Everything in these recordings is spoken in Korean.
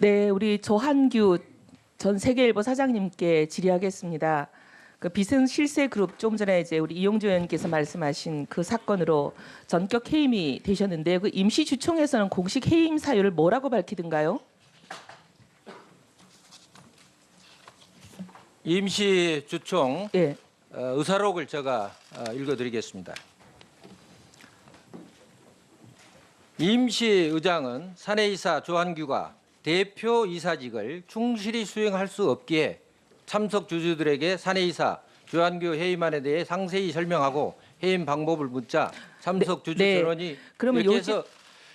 네, 우리 조한규 전 세계일보 사장님께 질의하겠습니다. 그 비선실세그룹 좀 전에 이제 우리 이용주 의원께서 말씀하신 그 사건으로 전격 해임이 되셨는데 그 임시주총에서는 공식 해임 사유를 뭐라고 밝히던가요? 임시주총 예. 의사록을 제가 읽어드리겠습니다. 임시의장은 사내이사 조한규가 대표 이사직을 충실히 수행할 수 없기에 참석 주주들에게 사내이사 조한규 해임안에 대해 상세히 설명하고 해임 방법을 묻자 참석 주주 전원이 그러면 이렇게 해서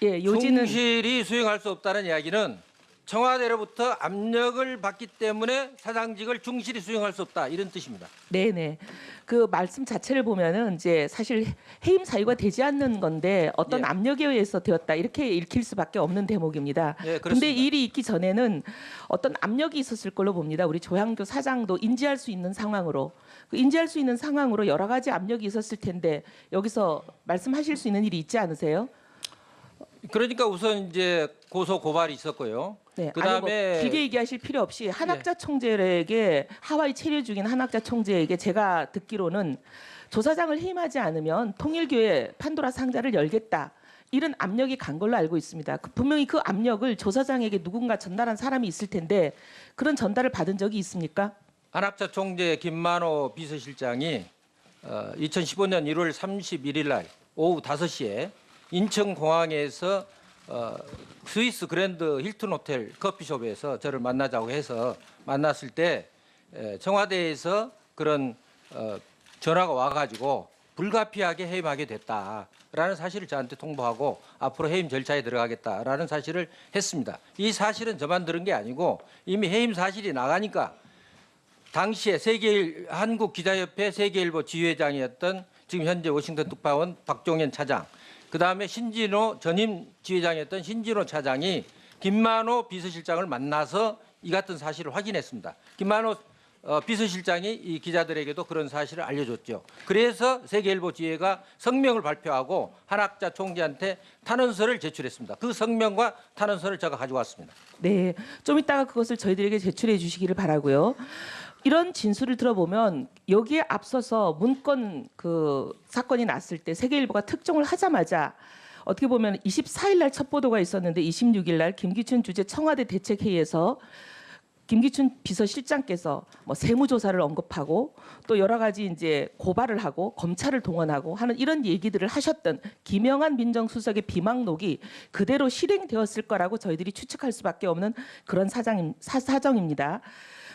요지는 충실히 수행할 수 없다는 이야기는 청와대로부터 압력을 받기 때문에 사장직을 충실히 수행할 수 없다 이런 뜻입니다. 네네. 그 말씀 자체를 보면은 이제 사실 해임 사유가 되지 않는 건데 어떤 예. 압력에 의해서 되었다 이렇게 읽힐 수밖에 없는 대목입니다. 예, 그런데 그렇습니다. 일이 있기 전에는 어떤 압력이 있었을 걸로 봅니다. 우리 조한규 사장도 인지할 수 있는 상황으로 인지할 수 있는 상황으로 여러 가지 압력이 있었을 텐데 여기서 말씀하실 수 있는 일이 있지 않으세요? 그러니까 우선 이제 고소 고발이 있었고요. 네, 그다음에 뭐 길게 얘기하실 필요 없이 한학자 총재에게 하와이 체류 중인 한학자 총재에게 제가 듣기로는 조사장을 해임하지 않으면 통일교회 판도라 상자를 열겠다. 이런 압력이 간 걸로 알고 있습니다. 분명히 그 압력을 조사장에게 누군가 전달한 사람이 있을 텐데 그런 전달을 받은 적이 있습니까? 한학자 총재 김만호 비서실장이 2015년 1월 31일 날 오후 5시에 인천공항에서 스위스 그랜드 힐튼 호텔 커피숍에서 저를 만나자고 해서 만났을 때 청와대에서 그런 전화가 와가지고 불가피하게 해임하게 됐다라는 사실을 저한테 통보하고 앞으로 해임 절차에 들어가겠다라는 사실을 했습니다. 이 사실은 저만 들은 게 아니고 이미 해임 사실이 나가니까 당시에 한국기자협회 세계일보 지회장이었던 지금 현재 워싱턴 특파원 박종현 차장, 그다음에 신진호 전임 지회장이었던 신진호 차장이 김만호 비서실장을 만나서 이 같은 사실을 확인했습니다. 김만호 비서실장이 이 기자들에게도 그런 사실을 알려줬죠. 그래서 세계일보 지회가 성명을 발표하고 한학자 총재한테 탄원서를 제출했습니다. 그 성명과 탄원서를 제가 가지고 왔습니다. 네, 좀 이따가 그것을 저희들에게 제출해 주시기를 바라고요. 이런 진술을 들어보면 여기에 앞서서 문건 그 사건이 났을 때 세계일보가 특종을 하자마자 어떻게 보면 24일 날 첫 보도가 있었는데 26일 날 김기춘 주재 청와대 대책회의에서 김기춘 비서실장께서 뭐 세무조사를 언급하고 또 여러 가지 이제 고발을 하고 검찰을 동원하고 하는 이런 얘기들을 하셨던 김영한 민정수석의 비망록이 그대로 실행되었을 거라고 저희들이 추측할 수밖에 없는 그런 사정입니다.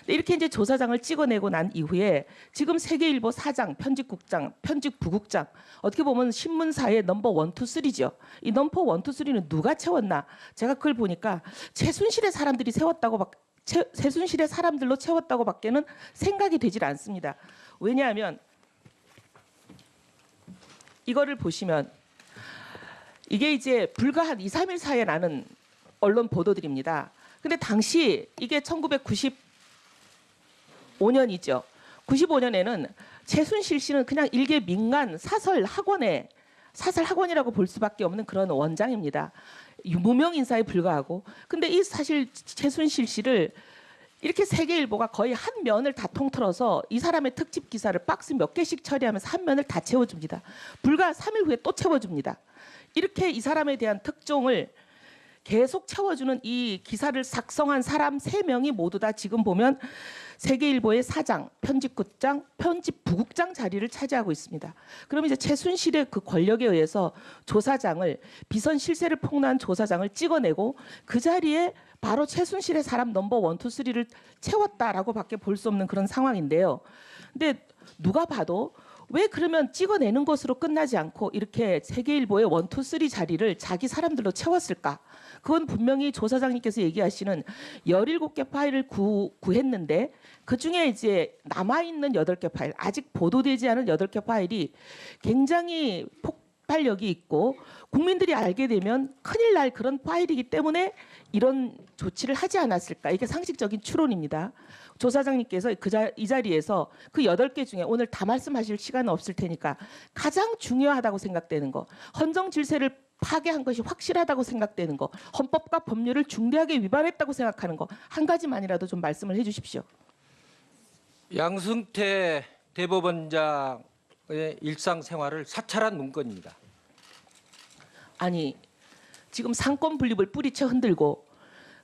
이렇게 이제 조사장을 찍어내고 난 이후에 지금 세계일보 사장, 편집국장, 편집부국장 어떻게 보면 신문사의 넘버 1, 2, 3죠. 이 넘버 1, 2, 3는 누가 채웠나? 제가 그걸 보니까 최순실의 사람들이 최순실의 사람들로 채웠다고밖에는 생각이 되질 않습니다. 왜냐하면 이거를 보시면 이게 이제 불과 한 2, 3일 사이에 나는 언론 보도들입니다. 근데 당시 이게 1995년이죠. 95년에는 최순실 씨는 그냥 일개 민간 사설 학원이라고 볼 수밖에 없는 그런 원장입니다. 무명 인사에 불과하고. 근데 이 사실 최순실 씨를 이렇게 세계일보가 거의 한 면을 다 통틀어서 이 사람의 특집 기사를 박스 몇 개씩 처리하면서 한 면을 다 채워줍니다. 불과 3일 후에 또 채워줍니다. 이렇게 이 사람에 대한 특종을 계속 채워주는 이 기사를 작성한 사람 3명이 모두 다 지금 보면 세계일보의 사장, 편집국장, 편집부국장 자리를 차지하고 있습니다. 그럼 이제 최순실의 그 권력에 의해서 조사장을 비선 실세를 폭로한 조사장을 찍어내고 그 자리에 바로 최순실의 사람 넘버 1, 2, 3를 채웠다라고밖에 볼 수 없는 그런 상황인데요. 근데 누가 봐도 왜 그러면 찍어내는 것으로 끝나지 않고 이렇게 세계일보의 1, 2, 3 자리를 자기 사람들로 채웠을까? 그건 분명히 조사장님께서 얘기하시는 17개 파일을 구했는데 그중에 이제 남아있는 8개 파일, 아직 보도되지 않은 8개 파일이 굉장히 폭발력이 있고 국민들이 알게 되면 큰일 날 그런 파일이기 때문에 이런 조치를 하지 않았을까? 이게 상식적인 추론입니다. 조사장님께서 이 자리에서 그 8개 중에 오늘 다 말씀하실 시간은 없을 테니까 가장 중요하다고 생각되는 거, 헌정 질서를 파괴한 것이 확실하다고 생각되는 거, 헌법과 법률을 중대하게 위반했다고 생각하는 거 한 가지만이라도 좀 말씀을 해주십시오. 양승태 대법원장의 일상생활을 사찰한 문건입니다. 아니 지금 상권 분립을 뿌리쳐 흔들고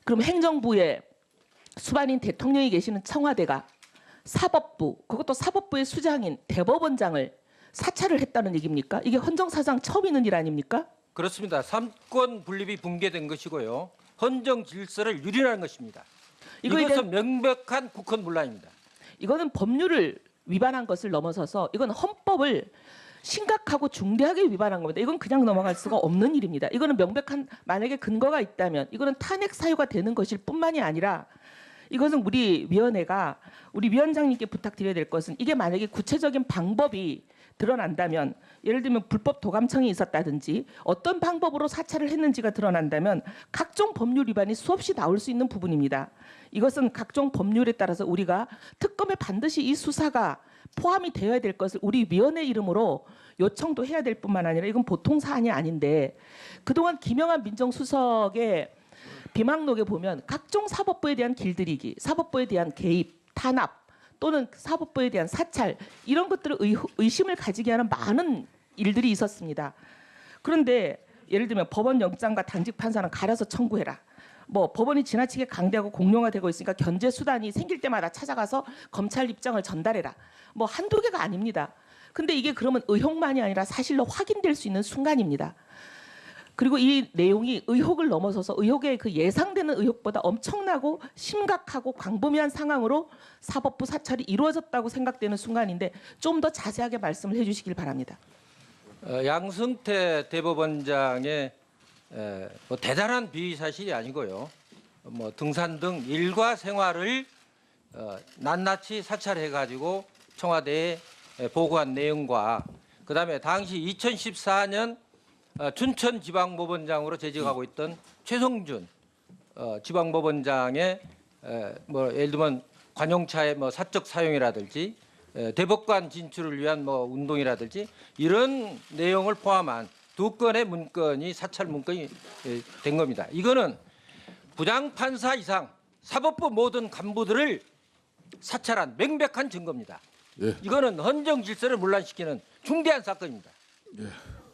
그럼 행정부에 수반인 대통령이 계시는 청와대가 사법부, 그것도 사법부의 수장인 대법원장을 사찰을 했다는 얘기입니까? 이게 헌정사상 처음 있는 일 아닙니까? 그렇습니다. 삼권 분립이 붕괴된 것이고요. 헌정 질서를 유린하는 것입니다. 이거에 이것은 명백한 국헌 문란입니다. 이거는 법률을 위반한 것을 넘어서서 이건 헌법을 심각하고 중대하게 위반한 겁니다. 이건 그냥 넘어갈 수가 없는 일입니다. 이거는 명백한 만약에 근거가 있다면 이거는 탄핵 사유가 되는 것일 뿐만이 아니라 이것은 우리 위원회가 우리 위원장님께 부탁드려야 될 것은 이게 만약에 구체적인 방법이 드러난다면 예를 들면 불법 도감청이 있었다든지 어떤 방법으로 사찰을 했는지가 드러난다면 각종 법률 위반이 수없이 나올 수 있는 부분입니다. 이것은 각종 법률에 따라서 우리가 특검에 반드시 이 수사가 포함이 되어야 될 것을 우리 위원회 이름으로 요청도 해야 될 뿐만 아니라 이건 보통 사안이 아닌데 그동안 김영한 민정수석의 비망록에 보면 각종 사법부에 대한 길들이기, 사법부에 대한 개입, 탄압 또는 사법부에 대한 사찰 이런 것들을 의심을 가지게 하는 많은 일들이 있었습니다. 그런데 예를 들면 법원 영장과 당직 판사는 갈아서 청구해라. 뭐 법원이 지나치게 강대하고 공룡화되고 있으니까 견제 수단이 생길 때마다 찾아가서 검찰 입장을 전달해라. 뭐 한두 개가 아닙니다. 근데 이게 그러면 의혹만이 아니라 사실로 확인될 수 있는 순간입니다. 그리고 이 내용이 의혹을 넘어서서 의혹의 그 예상되는 의혹보다 엄청나고 심각하고 광범위한 상황으로 사법부 사찰이 이루어졌다고 생각되는 순간인데 좀 더 자세하게 말씀을 해주시길 바랍니다. 양승태 대법원장의 뭐 대단한 비위 사실이 아니고요. 뭐 등산 등 일과 생활을 낱낱이 사찰해가지고 청와대에 보고한 내용과 그다음에 당시 2014년 춘천지방법원장으로 재직하고 있던 최성준 지방법원장의 뭐 예를 들면 관용차의 뭐 사적 사용이라든지 대법관 진출을 위한 뭐 운동이라든지 이런 내용을 포함한 2건의 문건이 사찰 문건이 된 겁니다. 이거는 부장판사 이상 사법부 모든 간부들을 사찰한 명백한 증거입니다. 예. 이거는 헌정 질서를 문란시키는 중대한 사건입니다. 예.